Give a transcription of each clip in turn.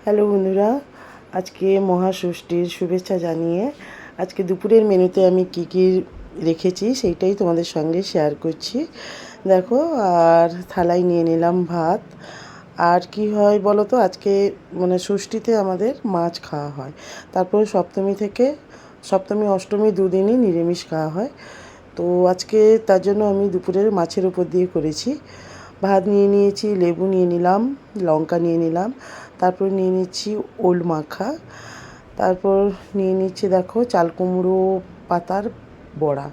Hello বন্ধুরা, আজকে মহাষষ্ঠীর শুভেচ্ছা জানিয়ে আজকে দুপুরের মেনুতে আমি কি রেখেছি সেইটাই তোমাদের সঙ্গে শেয়ার করছি। দেখো, আর থালায় নিয়ে নিলাম ভাত। আর কি হয় বলো তো, আজকে মানে ষষ্ঠীতে আমাদের মাছ খাওয়া হয়, তারপরে সপ্তমী অষ্টমী দুদিনই নিরামিষ খাওয়া হয়। তো আজকে তার জন্য আমি দুপুরের মাছের উপর দিয়ে করেছি। ভাত নিয়ে নিয়েছি, লেবু নিয়ে নিলাম, লঙ্কা নিয়ে নিলাম, তারপর নিয়ে নিচ্ছি ওল মাখা, তারপর নিয়ে নিচ্ছি দেখো চাল কুমড়ো পাতার বড়া,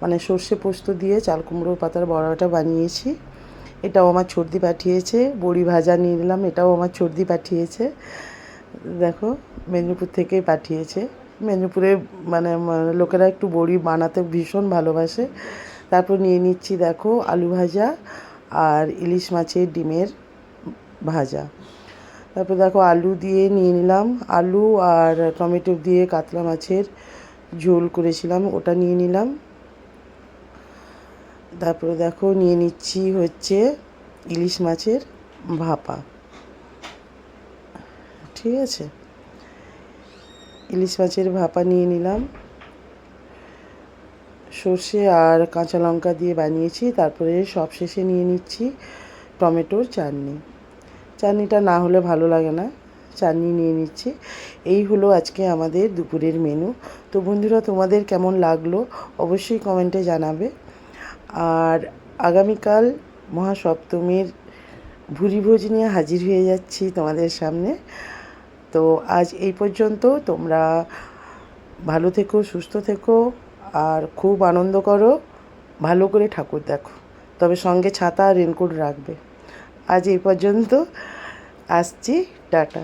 মানে সর্ষে পোস্ত দিয়ে চাল কুমড়ো পাতার বড়াটা বানিয়েছি। এটাও আমার ছর্দি পাঠিয়েছে। বড়ি ভাজা নিয়ে নিলাম, এটাও আমার ছর্দি পাঠিয়েছে। দেখো, মেদিনীপুর থেকেই পাঠিয়েছে। মেদিনীপুরে মানে লোকেরা একটু বড়ি বানাতে ভীষণ ভালোবাসে। তারপর নিয়ে নিচ্ছি দেখো আলু ভাজা আর ইলিশ মাছের ডিমের ভাজা। তারপর দেখো আলু দিয়ে নিয়ে নিলাম, আলু আর টমেটো দিয়ে কাতলা মাছের ঝোল করেছিলাম, ওটা নিয়ে নিলাম। তারপরে দেখো নিয়ে নিচ্ছি হচ্ছে ইলিশ মাছের ভাপা। ঠিক আছে, ইলিশ মাছের ভাপা নিয়ে নিলাম, সর্ষে আর কাঁচা লঙ্কা দিয়ে বানিয়েছি। তারপরে সবশেষে নিয়ে নিচ্ছি টমেটোর চাটনি। চাটনিটা না হলে ভালো লাগে না, চাটনি নিয়ে নিচ্ছি। এই হলো আজকে আমাদের দুপুরের মেনু। তো বন্ধুরা, তোমাদের কেমন লাগলো অবশ্যই কমেন্টে জানাবে। আর আগামীকাল মহাসপ্তমীর ভুরিভোজ নিয়ে হাজির হয়ে যাচ্ছি তোমাদের সামনে। তো আজ এই পর্যন্ত। তোমরা ভালো থেকো, সুস্থ থেকো, আর খুব আনন্দ করো, ভালো করে ঠাকুর দেখো, তবে সঙ্গে ছাতা আর রেনকোট রাখবে। আজ এই পর্যন্ত, আসছি, টাটা।